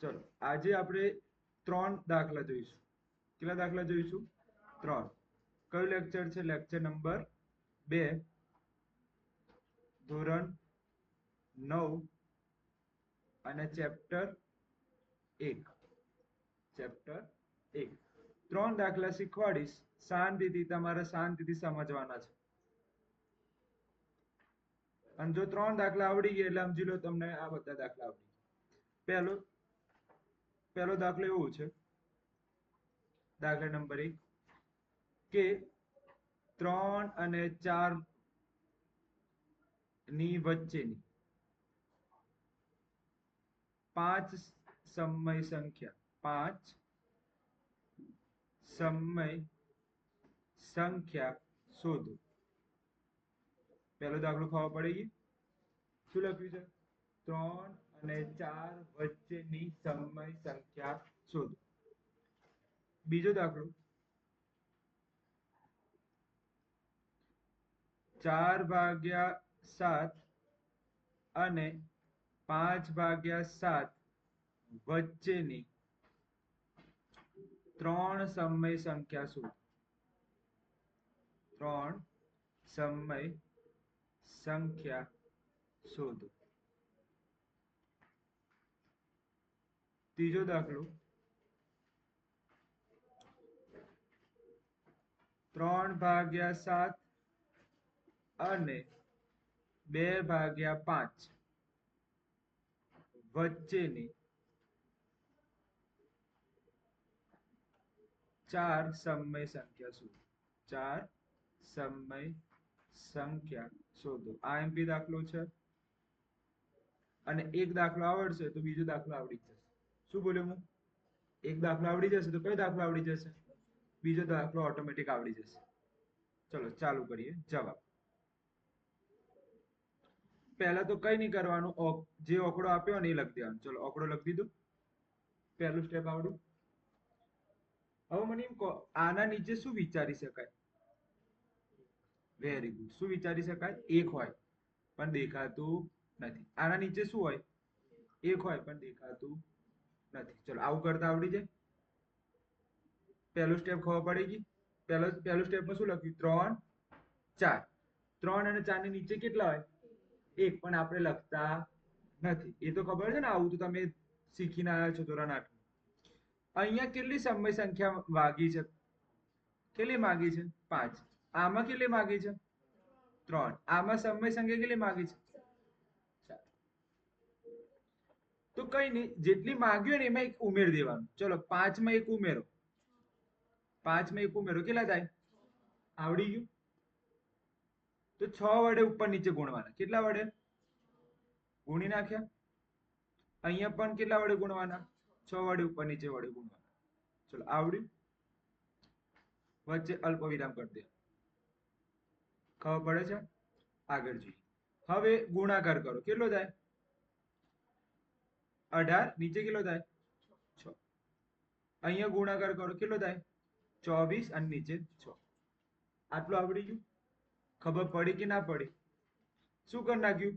ચલો આજે આપણે 3 દાખલા જોઈશું. કેટલા દાખલા જોઈશું? 3. કયું લેક્ચર છે? લેક્ચર નંબર 2, ધોરણ 9 અને ચેપ્ટર 1. ચેપ્ટર 1. 3 દાખલા શીખવાડીશ, શાંતિથી તમારે શાંતિથી સમજવાના છે. અને જો 3 દાખલા આવડી ગયા એટલે સમજી લો તમને આ બધા દાખલા આવડી ગયા. પહેલો દાખલો એવો છે, દાખલા નંબર 1, કે 3 અને 4 ની વચ્ચેની 5 સમય સંખ્યા શોધો. પહેલો દાખલો ખબર પડી ગઈ? શું લખ્યું છે? 3 અને 4 વચ્ચેની સમય સંખ્યા શોધો. બીજો દાખલો, 4/7 અને 5/7 વચ્ચેની 3 સમય સંખ્યા શોધો. 3 સમય સંખ્યા શોધો. ત્રીજો દાખલો, 3/7 અને 2/5 વચ્ચેની 4 સમય સંખ્યા શોધો. 4 સમય સંખ્યા શોધો. આ એમપી દાખલો છે. અને એક દાખલો આવડશે તો બીજો દાખલો આવડી જશે. શું બોલ્યો હું? એક દાખલો આવડી જશે તો કયો દાખલો આવડી જશે? બીજો દાખલો ઓટોમેટિક આવડી જશે. ચલો ચાલુ કરીએ. જવાબ પહેલા તો કઈ નહીં કરવાનું, જે ઓકડો આપ્યો ને એ લખી દેવાનું. ચલો ઓકડો લખી દીધો. પહેલું સ્ટેપ આવડ્યું. હવે મને એમ કહો, આના નીચે શું વિચારી શકાય? Very good. શું વિચારી શકાય? 1 હોય પણ દેખાતું નથી. આના નીચે શું હોય? 1 હોય પણ દેખાતું નથી. ચલો આવું કરતા આવડી જાય. પહેલું સ્ટેપ ખબર પડી ગઈ. પહેલું સ્ટેપમાં શું લખ્યું? 3 4. 3 અને 4 ની નીચે કેટલા હોય? 1. પણ આપણે લખતા નથી. એ તો ખબર છે ને, આવું તો તમે શીખીને આવ્યા છો ધોરણ 8. અહીંયા કેટલી સમય સંખ્યા વાગી છે? કેટલી માગી છે? 5. આમાં કેટલી માગી છે? 3. આમાં સમય સંખ્યા કેટલી માગી છે? 4. તો કઈ નહીં, જેટલી માગી હોય ને એમાં એક ઉમેરી દેવાનું. ચલો 5 માં 1 ઉમેરો. 5 માં 1 ઉમેરો કેટલા થાય? આવડી ગયું. તો 6 વડે ઉપર નીચે ગુણવાના. કેટલા વડે? ગુણી નાખ્યા. અહીંયા પણ કેટલા વડે ગુણવાના? 6 વડે ઉપર નીચે વડે ગુણવાના. ચલો આવડ્યું. વચ્ચે અલ્પ વિરામ કરી દે. ખબર પડે છે? આગળ જોઈએ. હવે ગુણાકાર કરો. કેટલો થાય? 18. નીચે કેટલો થાય? 6. અહીંયા ગુણાકાર કરો. કેટલો થાય? 24 અને નીચે 6. આટલું આવડી ગયું. ખબર પડી કે ના પડી? શું કરી નાખ્યું?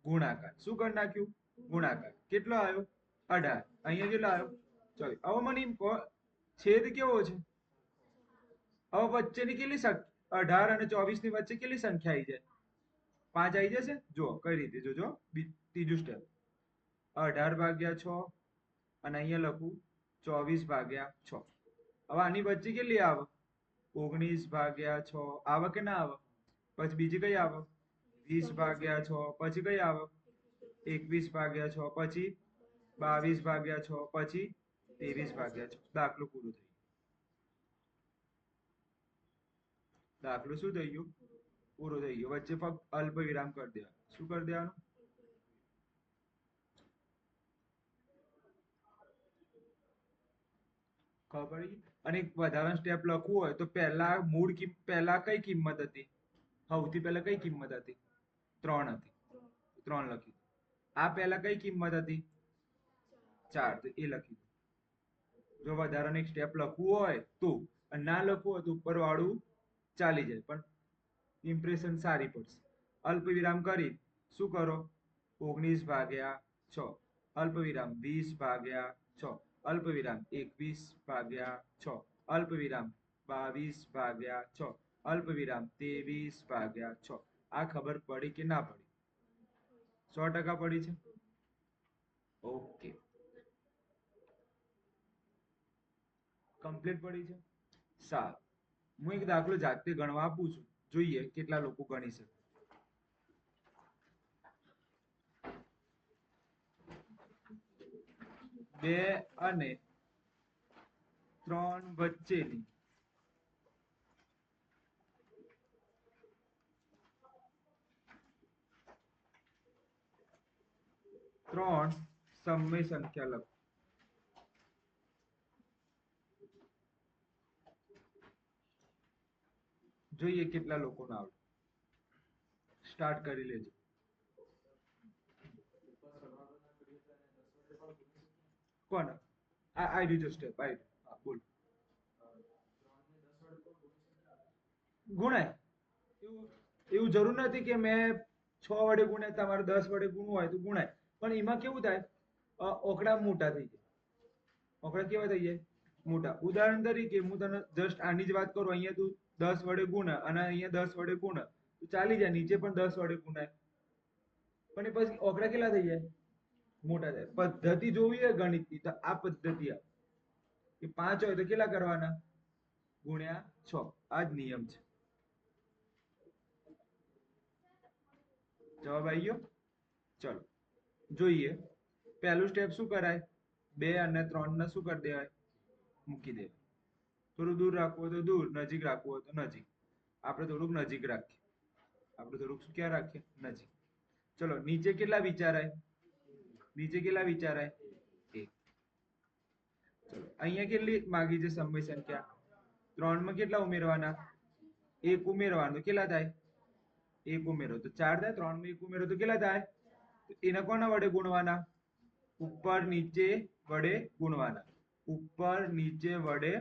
ગુણાકાર. શું કરી નાખ્યું? ગુણાકાર. કેટલો આવ્યો? 18. અહીંયા કેટલો આવ્યો? 24. હવે મને એમ કહો, છેદ કેવો છે? હવે વચ્ચેની કેટલી 18 અને 24 ની વચ્ચે કેટલી સંખ્યા આવી જાય? 5 આવી જશે. જો કઈ રીતે જોજો. ત્રીજું સ્ટેપ, 18/6 અને અહીંયા લખું 24/6. હવે આની વચ્ચે કેટલી આવે? 19/6 આવે કે ના આવે? પછી બીજી કઈ આવે? 20/6. પછી કઈ આવે? 21/6. પછી 22/6. પછી 23/6. દાખલો પૂરો થઈ ગયો. દાખલો શું થઈ ગયો? પૂરો થઈ ગયો. વચ્ચે ફક્ત અલ્પ વિરામ કરી દેવાનું. શું કરી દેવાનું? ખબર પડી? અને એક વધારાનો સ્ટેપ લખવું હોય તો પહેલા કઈ કિંમત હતી? સૌથી પહેલા કઈ કિંમત હતી? 3 હતી. 3 લખી. આ પહેલા કઈ કિંમત હતી? 4. તો એ લખી દો. જો વધારાનો એક સ્ટેપ લખવું હોય તો, અને ના લખવું હોય તો ઉપર વાળું ચાલી જાય, પણ ઇમ્પ્રેશન સારી પડશે. અલ્પ વિરામ કરી શું કરો? 19/6. અલ્પવિરામ 20/6, અલ્પવિરામ 21/6, અલ્પવિરામ 22/6, અલ્પવિરામ 23/6. આ ખબર પડી કે ના પડી? 100% પડી છે. ઓકે, કમ્પ્લીટ પડી છે. સારું, હું એક દાખલો જાતે ગણવા આપું છું, જોઈએ કેટલા લોકો ગણી શકે. 2 અને 3 વચ્ચેની ત્રણ સમય સંખ્યા લખો. જોઈએ કેટલા લોકોને આવડે. સ્ટાર્ટ કરી લેજો. કોણ? આઈ રીજો સ્ટેપ, આઈ હા બોલ. ગુણાય એવું એવું જરૂર નથી કે મેં 6 વડે ગુણ્યા, તમારે 10 વડે ગુણવું હોય તો ગુણાય. પણ એમાં કેવું થાય, ઓકડા મોટા થઈ જાય. ઓકડા કેવા થઈ જાય? મોટા. ઉદાહરણ તરીકે હું તને જસ્ટ આની જ વાત કરું, અહીંયા તું 10 વડે ગુણ અને અહીંયા 10 વડે ગુણ તો ચાલી જાય, નીચે પણ 10 વડે ગુણાય. પણ એ પછી ઓકડા કેટલા થઈ જાય? મોટા થાય. પદ્ધતિ જોવી હોય ગણિતની તો આ પદ્ધતિ આ કે 5 હોય તો કેટલા કરવાના? ગુણ્યા 6. આ જ નિયમ છે. જવાબ આવી ગયો? ચલો જોઈએ. પહેલું સ્ટેપ શું કરાય? 2 અને 3 ને શું કરી દેવાય? મૂકી દેવાય. થોડું દૂર રાખવું હોય તો દૂર, નજીક રાખવું હોય તો નજીક. આપણે થોડુંક નજીક રાખીએ. આપણે થોડુંક ક્યાં રાખીએ? નજીક. ચલો નીચે કેટલા વિચારાય? નીચે કેટલા વિચારાય? 1. ચલો અહીંયા કેટલી માગી છે સમય સંખ્યા? 3 માં કેટલા ઉમેરવાના? 1 ઉમેરવાનું. કેટલા થાય? 1 ઉમેરો તો 4 થાય. 3 માં 1 ઉમેરો તો કેટલા થાય? તો એને કોના વડે ગુણવાના? ઉપર નીચે વડે ગુણવાના. ઉપર નીચે વડે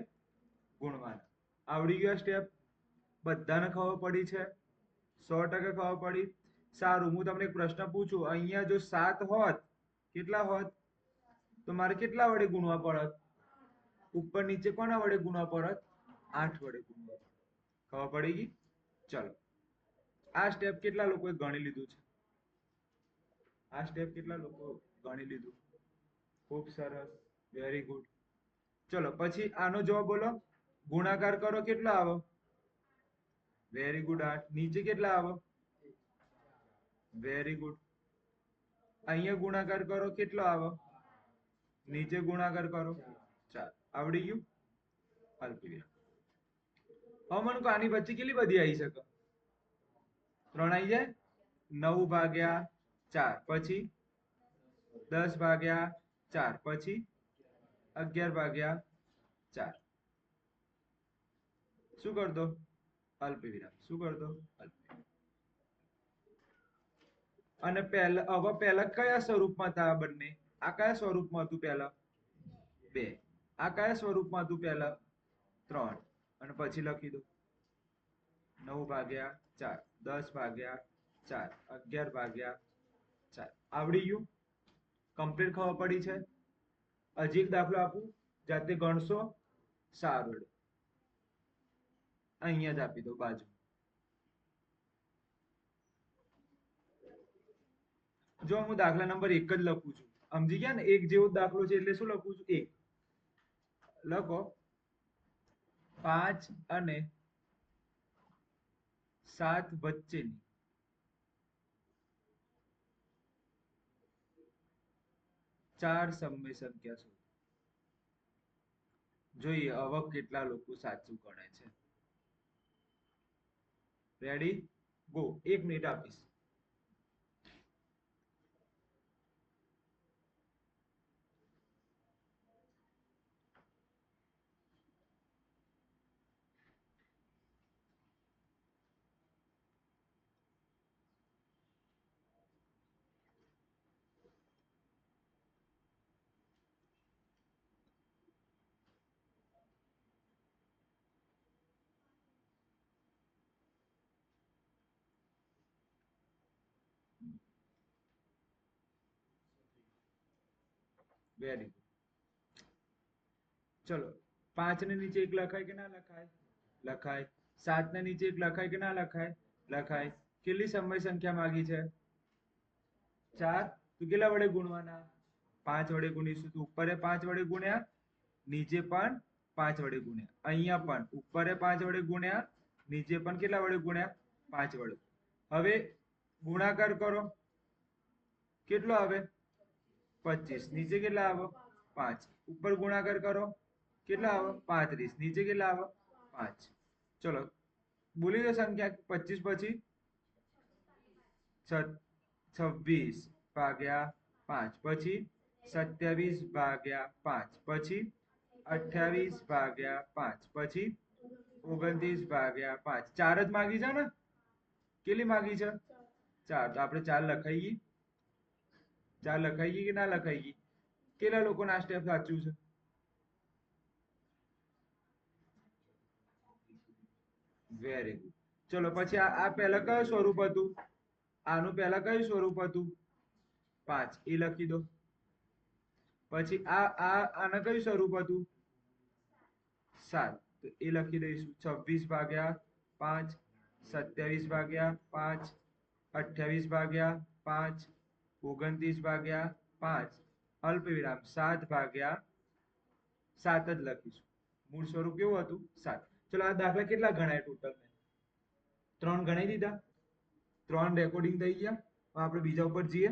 ગુણવાના. આવડી ગયો સ્ટેપ? બધાને ખબર પડી છે? 100% ખબર પડી. સારું, હું તમને એક પ્રશ્ન પૂછું. અહીંયા જો 7 હોત, કેટલા હોત? તો મારે કેટલા વડે ગુણવા પડત? ઉપર નીચે કોના વડે ગુણવા પડત? 8 વડે ગુણવા પડત. ખબર પડી ગઈ? ચલો આ સ્ટેપ કેટલા લોકોએ ગણી લીધું છે? આ સ્ટેપ કેટલા લોકો ગણી લીધું? ખૂબ સરસ, વેરી ગુડ. ચલો પછી આનો જવાબ બોલો. ગુણાકાર કરો કેટલો આવે? Very good, 8. નીચે કેટલા આવે? Very good. અહીંયા ગુણાકાર કરો કેટલો આવે? નીચે ગુણાકાર કરો 4. આવડી ગયું? અલ્પવિરામ. હવે મને કહો આની વચ્ચે કેટલી બધી આવી શકે? 3 આવી જાય. 9/4 પછી 10/4 પછી 11/4. શું કર દો? અલ્પવિરામ. શું કર દો? અલ્પવિરામ. અને હવે પહેલા કયા સ્વરૂપમાં હતા આ બંને? આ કયા સ્વરૂપમાં હતું પહેલા? 2. આ કયા સ્વરૂપમાં હતું પહેલા? 3. અને પછી લખી દો 9/4, 10/4, 11/4. આવડી ગયું? કમ્પ્લીટ ખબર પડી છે? હજી એક દાખલો આપું, જાતે ગણશો? સારું, અહીંયા જ આપી દો બાજુ. જો હું દાખલા નંબર 1 જ લખું છું, સમજી ગયા ને? એક જેવો દાખલો છે એટલે શું લખું છું? 1 લખો. 5 અને 7 વચ્ચેની 4 સમય સંખ્યા શોધો. જોઈએ હવે કેટલા લોકો સાચું ગણે છે. રેડી? ગો. 1 મિનિટ આપીશ. Very good. ચલો, 5 ને નીચે 1 લખાય કે ના લખાય? લખાય. 7 ને નીચે 1 લખાય કે ના લખાય? લખાય. કેટલી સમય સંખ્યા માંગી છે? 4. તો કેટલા વડે ગુણવાના? 5 વડે ગુણીશું તો ઉપરે 5 વડે ગુણ્યા, નીચે પણ 5 વડે ગુણ્યા. અહીંયા પણ ઉપરે 5 વડે ગુણ્યા, નીચે પણ કેટલા વડે ગુણ્યા? 5 વડે. હવે ગુણાકાર કરો. કેટલો આવે? 25. નીચે કેટલા આવે? 5. ઉપર ગુણાકાર કરો. કેટલા આવે? 35. નીચે કેટલા આવે? 5. ચલો, બોલી દો સંખ્યા. 25 પછી 26 ભાગ્યા 5, પછી 27 ભાગ્યા 5, પછી 28 ભાગ્યા 5, પછી 29 ભાગ્યા 5. 4 જ માગી છે ને? કેટલી માગી છે? 4. તો આપણે 4 લખાઈ ગઈ. 4 લખાઈ ગઈ કે ના લખાઈ ગઈ? કેટલા લોકોને આ સ્ટેપ સાચું છે? Very good. ચલો, પછી આ પહેલા કયું સ્વરૂપ હતું? આનું પહેલા કયું સ્વરૂપ હતું? 5. એ લખી દો. પછી આના કયું સ્વરૂપ હતું? 7. તો એ લખી દઈશું. 26 ભાગ્યા 5, 27 ભાગ્યા 5, 28 ભાગ્યા 5, 29 ભાગ્યા 5, અલ્પ વિરામ 7 ભાગ્યા 7 જ લખીશું. મૂળ સ્વરૂપ કેવું હતું? 7. ચલો, આ દાખલા કેટલા ગણાય ટોટલ? 3 ગણાઈ દીધા. 3 રેકોર્ડિંગ થઈ ગયા. આપણે બીજા ઉપર જઈએ.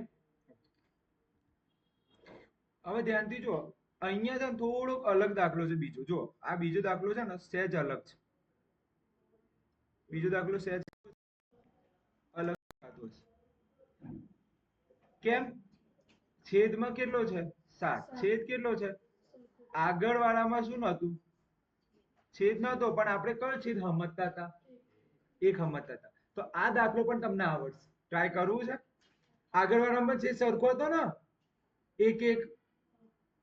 હવે ધ્યાનથી જુઓ. અહીંયા છે ને થોડોક અલગ દાખલો છે બીજો. જો આ બીજો દાખલો છે ને સહેજ અલગ છે. બીજો દાખલો સહેજ અલગ થતો છે. કેમ? છેદમાં કેટલો છે? 7. છેદ કેટલો છે? આગળ વાળામાં શું નતું? છેદ નતો, પણ આપણે કયો છેદ સમજતા હતા? 1 સમજતા હતા. તો આ દાખલો પણ તમને આવડશે. ટ્રાય કરવું છે? આગળ વાળામાં છેદ સરખો હતો ને? 1 1.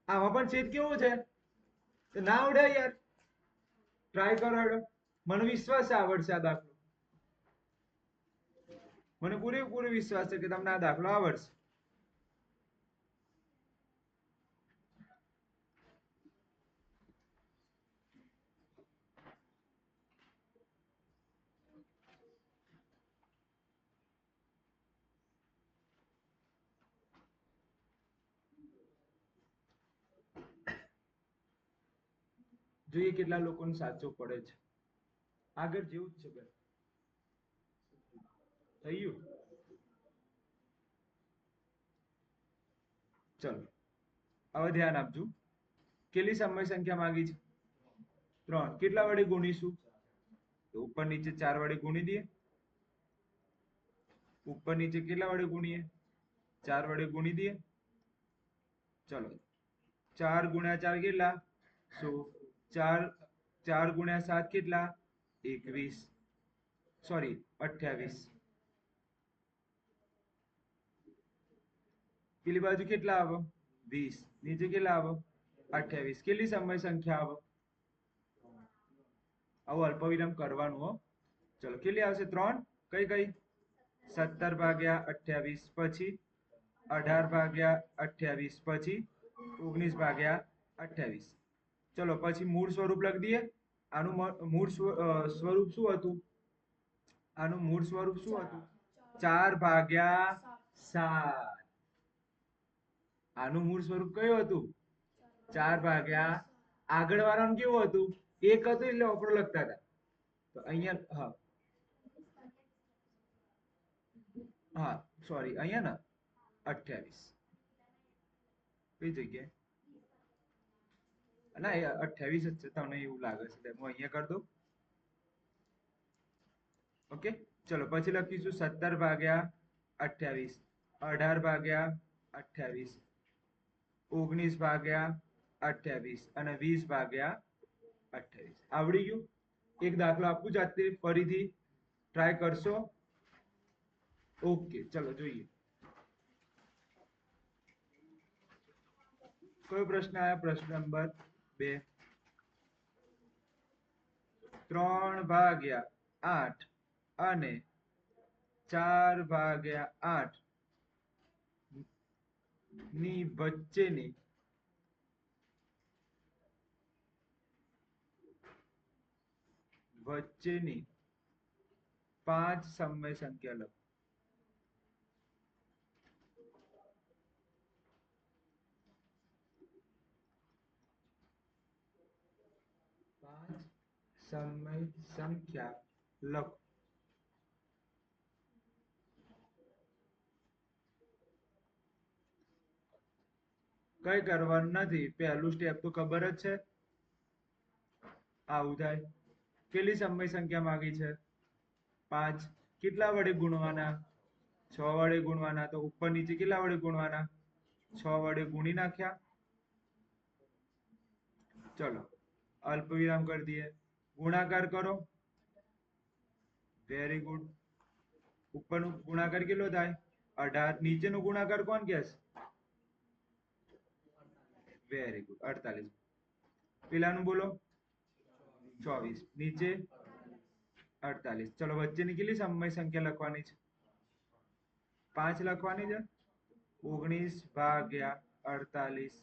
આમાં પણ છેદ કેવો છે? તો ના આવડે યાર. ટ્રાય કરો હેડો. મને વિશ્વાસ છે આવડશે આ દાખલો. મને પૂરેપૂરો વિશ્વાસ છે કે તમને આ દાખલો આવડશે. જોઈએ કેટલા લોકોને સાચો પડે છે. આગળ જેવું જ છે બેન. થઈ ગયું? ચલો, હવે ધ્યાન આપજો. કેટલી સમય સંખ્યા માંગી છે? 3. કેટલા વડે ગુણીશું? તો ઉપર નીચે 4 વડે ગુણી દઈએ. ઉપર નીચે કેટલા વડે ગુણીએ? 4 વડે ગુણી દઈએ. ચલો, 4 ગુણ્યા 4 કેટલા? 100. 4 ગુણ્યા 7 કેટલા? 21. સોરી, 28. પેલી બાજુ કેટલા આવે? 20. નીચે કેટલા આવે? 28. કેટલી સમય સંખ્યા આવે? આવું અલ્પવિરામ કરવાનું હો. ચલો, કેટલી આવશે? 3. કઈ કઈ? 17 ભાગ્યા 28, પછી 18 ભાગ્યા 28, પછી 19 ભાગ્યા 28. ચલો, પછી મૂળ સ્વરૂપ લખી દઈએ. આનું મૂળ સ્વરૂપ શું હતું? આનું મૂળ સ્વરૂપ શું હતું? 4 ભાગ્યા 7. આનું મૂળ સ્વરૂપ કયું હતું? 4 ભાગ્યા. આગળ વાળાનું કેવું હતું? 1 હતું એટલે ઓપરો લખતા હતા. તો અહીંયા હા હા સોરી, અહીંયા ને 28. કઈ જગ્યાએ? ના, એ 28 જ છે. તમને એવું લાગે છે હું અહીંયા કરી દઉં. ઓકે. ચલો, પછી લખીશું 17 ભાગ્યા 28, 18 ભાગ્યા 28, 19 ભાગ્યા 28 અને 20 ભાગ્યા 28. આવડી ગયું? એક દાખલો આપું જાતે ફરીથી ટ્રાય કરશો? ઓકે, ચલો જોઈએ. કયો પ્રશ્ન આયા? પ્રશ્ન નંબર 2. 3 ભાગ્યા 8 અને 4 ભાગ્યા 8 ની વચ્ચેની વચ્ચેની 5 સમય સંખ્યા લખો. 5 સમય સંખ્યા લખો. કઈ કરવાનું નથી, પહેલું સ્ટેપ તો ખબર જ છે. આવું થાય. કેટલી સમય સંખ્યા માંગી છે? 5. કેટલા વડે ગુણવાના? 6 વડે ગુણવાના. તો ઉપર નીચે કેટલા વડે ગુણવાના? 6 વડે ગુણી નાખ્યા. ચલો અલ્પ વિરામ કરી દઈએ. ગુણાકાર કરો. Very good. ઉપરનો ગુણાકાર કેટલો થાય? 18. નીચેનો ગુણાકાર કોણ કહેશે? Very good, 48. પેલાનું બોલો. 24. નીચે 48. ચલો વચ્ચેની કેટલી સમય સંખ્યા લખવાની છે? 5 લખવાની છે. 19 ભાગ્યા 48,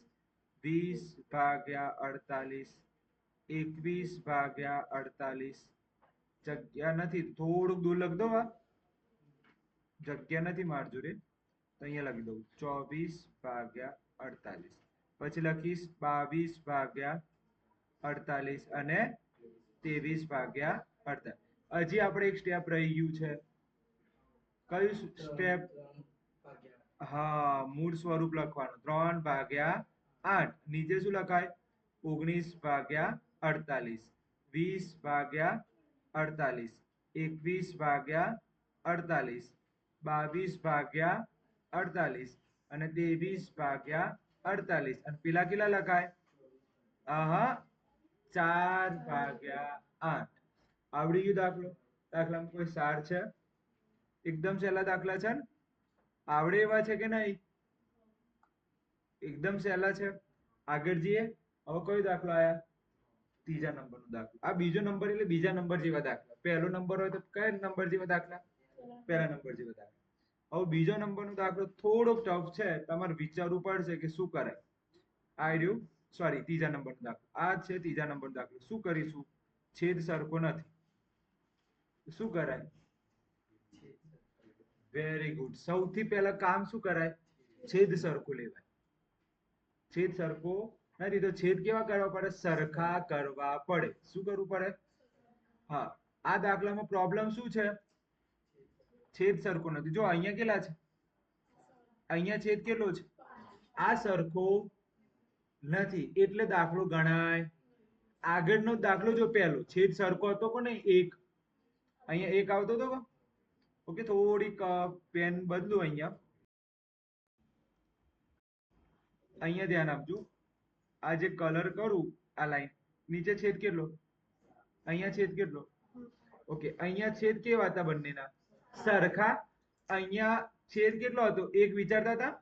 20 ભાગ્યા 48, 21 ભાગ્યા 48. જગ્યા નથી, થોડુંક દૂર લખ દો. જગ્યા નથી માર જોડે, તો અહીંયા લખી દઉં 24 ભાગ્યા 48. પછી લખીશ 22 ભાગ્યા 48 અને 23 ભાગ્યા 48. હજી આપણે એક સ્ટેપ રહી ગયું છે. કયું સ્ટેપ? હા, મૂળ સ્વરૂપ લખવાનું. 3 ભાગ્યા 8. નીચે શું લખાય? 19 ભાગ્યા 48, 20 ભાગ્યા 48, 21 ભાગ્યા 48, 22 ભાગ્યા 48 અને 23 ભાગ્યા 48. અને પેલા કેટલા લખાય? 4 ભાગ્યા 8. આવડી ગયું દાખલો? દાખલામાં કોઈ સાર છે? એકદમ સહેલા દાખલા છે ને? આવડે એવા છે કે નહીં? એકદમ સહેલા છે. આગળ જઈએ. હવે કયો દાખલો આયા? ત્રીજા નંબરનો દાખલો. આ બીજો નંબર એટલે બીજા નંબર જેવા દાખલા. પહેલો નંબર હોય તો કયા નંબર જેવા દાખલા? પહેલા નંબર જેવા દાખલા. હવે બીજો નંબરનો દાખલો થોડોક ટફ છે, તમારે વિચારવું પડશે કે શું કરાય. આ રહ્યું, સોરી, ત્રીજા નંબરનો દાખલો. આ છે ત્રીજા નંબરનો દાખલો. શું કરીશું? છેદ સરખો નથી. શું કરાય? Very good. સૌથી પહેલા કામ શું કરાય? છેદ સરખો લેવાય. છેદ સરખો નથી તો છેદ કેવા કરવા પડે? સરખા કરવા પડે. શું કરવું પડે? હા. આ દાખલામાં પ્રોબ્લેમ શું છે? છેદ સરખો નથી. જો અહીંયા કેટલા છે? અહીંયા છેદ કેટલો છે? આ સરખો નથી એટલે દાખલો ગણાય. આગળનો દાખલો જો પહેલો છેદ સરખો હતો કોને? 1. અહીંયા 1 આવતો હતો. ઓકે, થોડીક પેન બદલું. અહીંયા ધ્યાન આપજો. આ જે કલર કરું, આ લાઈન નીચે છેદ કેટલો? અહીંયા છેદ કેટલો? ઓકે, અહીંયા છેદ કેવા હતા બંનેના? સરખા. અહીંયા છેદ કેટલો હતો? 1 વિચારતા હતા.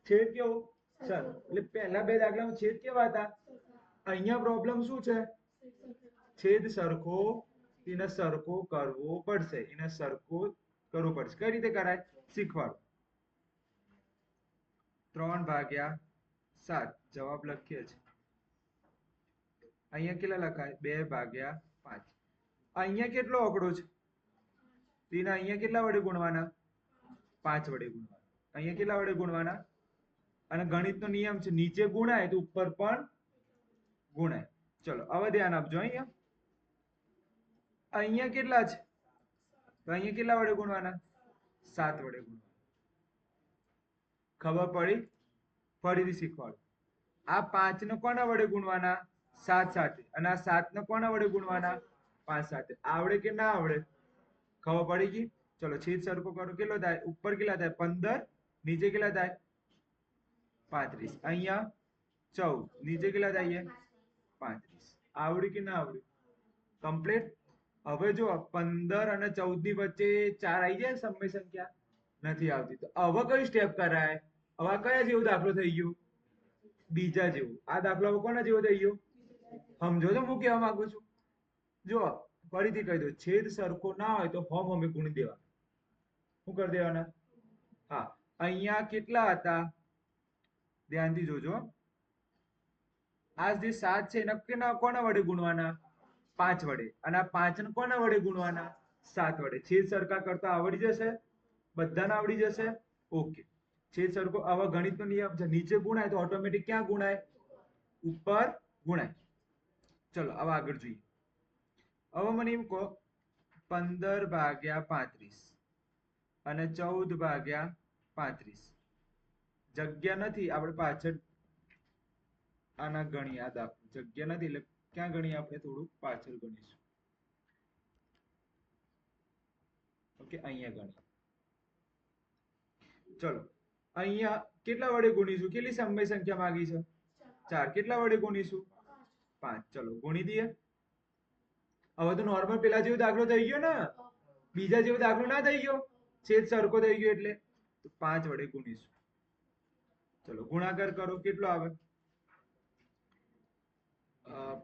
છેદ કેવો? સર એટલે પહેલા બે દાખલામાં છેદ કેવા હતા? અહીંયા પ્રોબ્લેમ શું છે? છેદ સરખો. એને સરખો કરવો પડશે. એને સરખો કરવો પડશે. કઈ રીતે કરાય શીખવાડો. 3 ભાગ્યા 7 જવાબ લખીએ છીએ. અહીંયા કેટલા લખાય? 2 ભાગ્યા 5. અહીંયા કેટલો આંકડો છે? તેને અહીંયા કેટલા વડે ગુણવાના? 5 વડે ગુણવાના. અહીંયા કેટલા વડે ગુણવાના? અને ગણિતનો નિયમ છે, નીચે ગુણાય તો ઉપર પણ ગુણાય. ચલો હવે ધ્યાન આપજો. અહીંયા કેટલા છે? તો અહીંયા કેટલા વડે ગુણવાના? 7 વડે ગુણવાના. ખબર પડી? ફરીથી શીખવાડો. આ 5 ને કોના વડે ગુણવાના? 7 સાથે. અને આ 7 ને કોના વડે ગુણવાના? 5 સાથે. આવડે કે ના આવડે? ખબર પડી ગઈ? ચલો છેદ સરખો કરો. કેટલો થાય? ઉપર કેટલા થાય? 15. નીચે કેટલા થાય? 35. અહીંયા 14. નીચે કેટલા થાય? 35. આવડી કે ના આવડી? કમ્પ્લીટ. હવે જો 15 અને 14 ની વચ્ચે 4 આવી જાય સમય સંખ્યા? નથી આવતી. તો હવે કયું સ્ટેપ કરાય? હવે કયા જેવું દાખલો થઈ ગયો? બીજા જેવું. આ દાખલો કોના જેવો થઈ ગયો? સમજો છો હું કહેવા માંગુ છું? જો ફરીથી કહી દો. છેદ સરખો ના હોય તો હમ ગુણી દેવાના. શું કરી દેવાના? હા. અહીંયા કેટલા હતા? ધ્યાનથી જોજો. આ જે 7 છે એને કોના વડે ગુણવાના? 5 વડે, અને આ 5 ને કોના વડે ગુણવાના? 7 વડે. છેદ સરખા કરતા આવડી જશે? બધાને આવડી જશે? ઓકે. છેદ સરખો, આવા ગણિતનો નિયમ છે, નીચે ગુણાય તો ઓટોમેટિક ક્યાં ગુણાય? ઉપર ગુણાય. ચલો હવે આગળ જોઈએ. હવે મને એમ કહો 15 ભાગ્યા 35 અને 14 ભાગ્યા 35. જગ્યા નથી, આપણે પાછળ આના ગણીએ. આ જગ્યા નથી એટલે ક્યાં ગણીએ? આપણે થોડુંક પાછળ ગણીશું. ઓકે, અહીંયા ગણીએ. ચલો અહીંયા કેટલા વડે ગુણીશું? કેટલી સમય સંખ્યા માંગી છે? 4. કેટલા વડે ગુણીશું? 5. ચલો ગુણી દઈએ. હવે તો નોર્મલ પેલા જેવો દાખલો થઈ ગયો ને, બીજા જેવો દાખલો ના થઈ ગયો, છેદ સરખો થઈ ગયો એટલે. તો 5 વડે ગુણીશું. ચલો ગુણાકાર કરો. કેટલો આવે?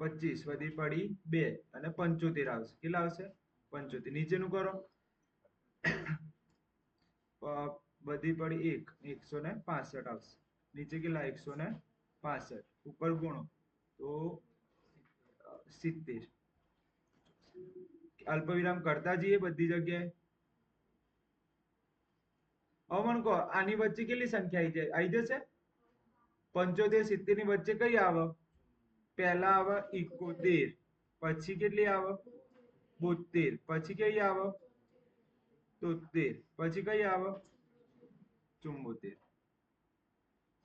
25 વધી પડી 2 અને 75 આવશે. કેટલા આવશે? 75. નીચેનું કરો. વધી પડી 1, 165 આવશે. નીચે કેટલા? 165. ઉપર ગુણો તો 70. અલ્પવિરામ કરતા જઈએ બધી જગ્યાએ. હવે મને કહો આની વચ્ચે કેટલી સંખ્યા આવી જશે? 75 70 ની વચ્ચે કઈ આવે? પહેલા આવે 71, પછી કેટલી આવે? 72, પછી કઈ આવે? 73, પછી કઈ આવે? 74.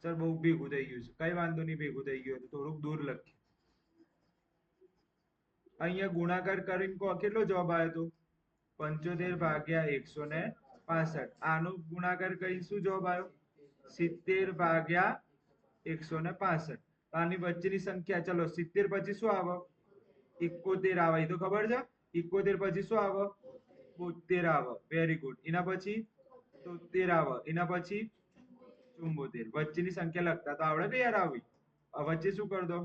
સર બહુ ભેગું થઈ ગયું છે. કઈ વાંધો નહીં, ભેગું થઈ ગયું થોડુંક દૂર લખીએ. અહીંયા ગુણાકાર કરીને કહો કેટલો જવાબ આવ્યો? 75 ભાગ્યા 165. આનો ગુણાકાર કરીને શું જવાબ આવ્યો? 70 ભાગ્યા 165. આની વચ્ચેની સંખ્યા, ચલો 70 પછી શું આવે? 71 આવે. એ તો ખબર છે. 71 પછી શું આવે? 72 આવે. Very good. એના પછી 73 આવે. એના પછી 74. વચ્ચેની સંખ્યા લખતા તો આવડે કે યાર આવી? વચ્ચે શું કરી દો?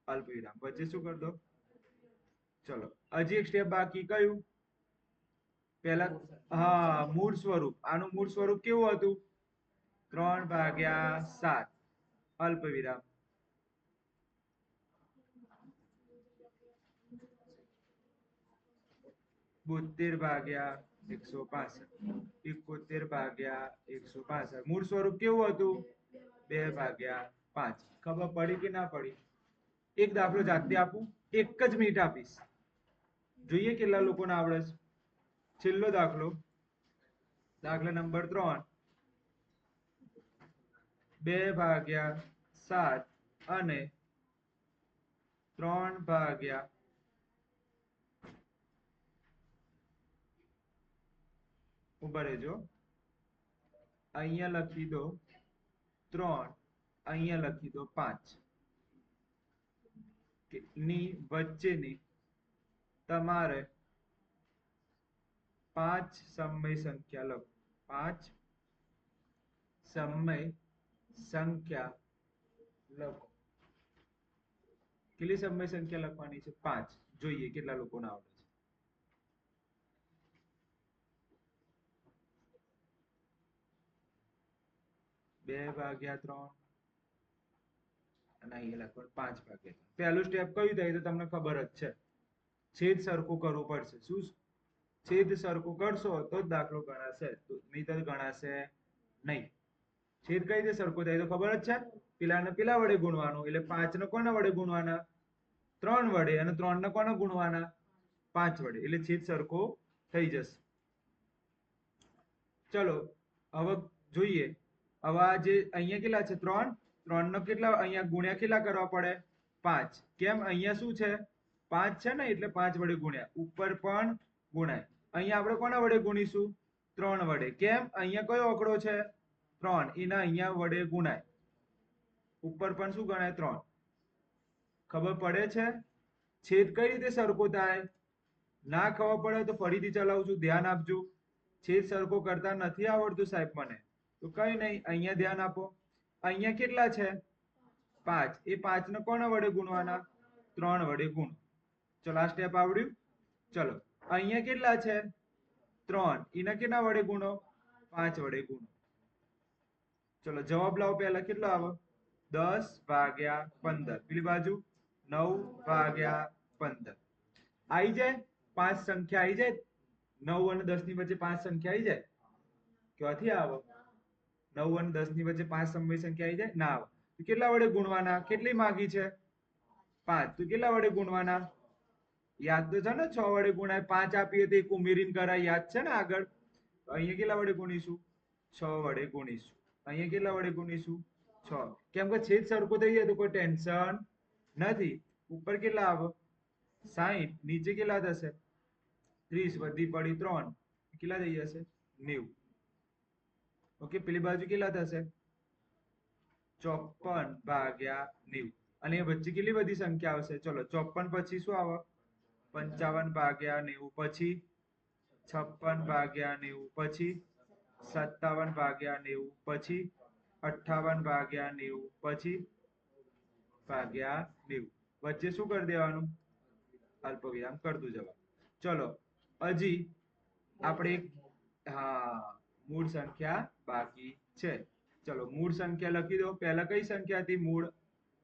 અલ્પવિરામ. વચ્ચે શું કરી દો? ચલો હજી એક સ્ટેપ બાકી. કયું? પેલા હા, મૂળ સ્વરૂપ. આનું મૂળ સ્વરૂપ કેવું હતું? 3/7 અલ્પવિરામ. બોતેર ભાગ્યા 165. 71 ભાગ્યા 165. મૂળ સ્વરૂપ કેવું હતું? 2/5. ખબર પડી કે ના પડી? એક દાખલો જાતે આપું, એક જ મિનિટ આપીશ, જોઈએ કેટલા લોકોને આવડે છે. છેલ્લો દાખલો, દાખલા નંબર 3. 2/7 અને 3/, ઉભા રહેજો, અહીંયા લખી દો 3, અહીંયા લખી દો 5. ની વચ્ચેની તમારે 5 સમય સંખ્યા લખો. 5 સમય સંખ્યા લખો. કેટલી સમય સંખ્યા લખવાની છે? 5. જોઈએ કેટલા લોકોને આવડે છે. બે ભાગ્યા 3 અને અહીંયા લખવાનું 5/3. પહેલું સ્ટેપ કયું થાય તો તમને ખબર જ છે, છેદ સરખું કરવું પડશે. શું? છેદ સરખું કરશો તો જ દાખલો ગણાશે, નહીંતર ગણાશે નહીં. છેદ કઈ રીતે સરખો થાય તો ખબર જ છે. પેલાને પેલા વડે ગુણવાનું, એટલે 5 ને કોના વડે ગુણવાના? 3 વડે. અને 3 ને કોને ગુણવાના? 5 વડે. એટલે છેદ સરખો થઈ જશે. ચલો હવે જોઈએ. હવે આ જે અહીંયા કેટલા છે? 3. 3 નો કેટલા અહીંયા ગુણ્યા કેટલા કરવા પડે? 5. કેમ? અહીંયા શું છે? 5 છે ને, એટલે 5 વડે ગુણ્યા. ઉપર પણ ગુણાય. અહીંયા આપણે કોના વડે ગુણીશું? 3 વડે. કેમ? અહીંયા કયો આંકડો છે? 3. એના અહીંયા વડે ગુણાય. ઉપર પણ શું ગણાય? 3. ખબર પડે છે? છેદ કઈ રીતે સરખો થાય? ના ખબર પડે તો ફરીથી ચલાવું છું, ધ્યાન આપજો. છેદ સરખો કરતા નથી આવડતું સાહેબ મને, તો કઈ નહીં, અહીંયા ધ્યાન આપો. અહીંયા કેટલા છે? 5. એ 5 ને કોના વડે ગુણવાના? 3 વડે ગુણ. ચલો આ સ્ટેપ આવડ્યું. ચલો અહીંયા કેટલા છે? 3. એના કેટલા વડે ગુણો? 5 વડે ગુણો. ચલો જવાબ લાવો. પહેલા કેટલો આવે? 10/15. પેલી બાજુ 9/15. આવી જાય? 5 સંખ્યા આવી જાય? 9 અને 10 ની વચ્ચે 5 સંખ્યા આવી જાય? ક્યાંથી આવે? 9 અને 10 ની વચ્ચે 5 સમય સંખ્યા આવી જાય? ના આવે. તો કેટલા વડે ગુણવાના? કેટલી માગી છે? 5. તો કેટલા વડે ગુણવાના? યાદ તો છે ને, 6 વડે ગુણાય. 5 આપીએ તો એક ઉમેરીને કરાય, યાદ છે ને આગળ? તો અહીંયા કેટલા વડે ગુણીશું? 6 વડે ગુણીશું. અહીંયા કેટલા વડે ગુણીશું? 6. કેમ કે છેદ સરખો થઈ જાય તો કોઈ ટેન્શન નથી. ઉપર કેટલા આવે? 60. નીચે કેટલા થશે? 30 વધી પડી 3. કેટલા થઈ જશે? 90. ઓકે, પેલી બાજુ કેટલા થશે? 54 ભાગ્યા 90. અને એ વચ્ચે કેટલી બધી સંખ્યા આવશે? ચલો, 54 પછી શું આવે? 55 ભાગ્યા 90. પછી 56 ભાગ્યા 90. પછી 57 ભાગ્યા 90. પછી 58 ભાગ્યા 90. પછી ભાગ્યા 90. વચ્ચે શું કરી દેવાનું? અલ્પવિરામ કરતું જવાનું. ચલો, હજી આપણે હા, મૂળ સંખ્યા બાકી છે. ચલો, મૂળ સંખ્યા લખી દો. પહેલા કઈ સંખ્યા હતી મૂળ?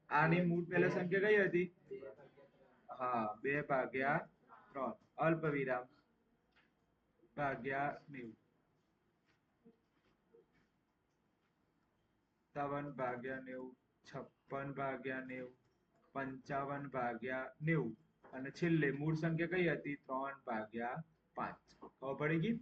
આની મૂળ પહેલા સંખ્યા કઈ હતી? હા, 2 ભાગ્યા 3. અલ્પ વિરામ ભાગ્યા 90. 57 ભાગ્યા 90. 56 ભાગ્યા 90. 55 ભાગ્યા 90. અને છેલ્લે મૂળ સંખ્યા કઈ હતી? 3 ભાગ્યા 5. ખબર પડી ગઈ?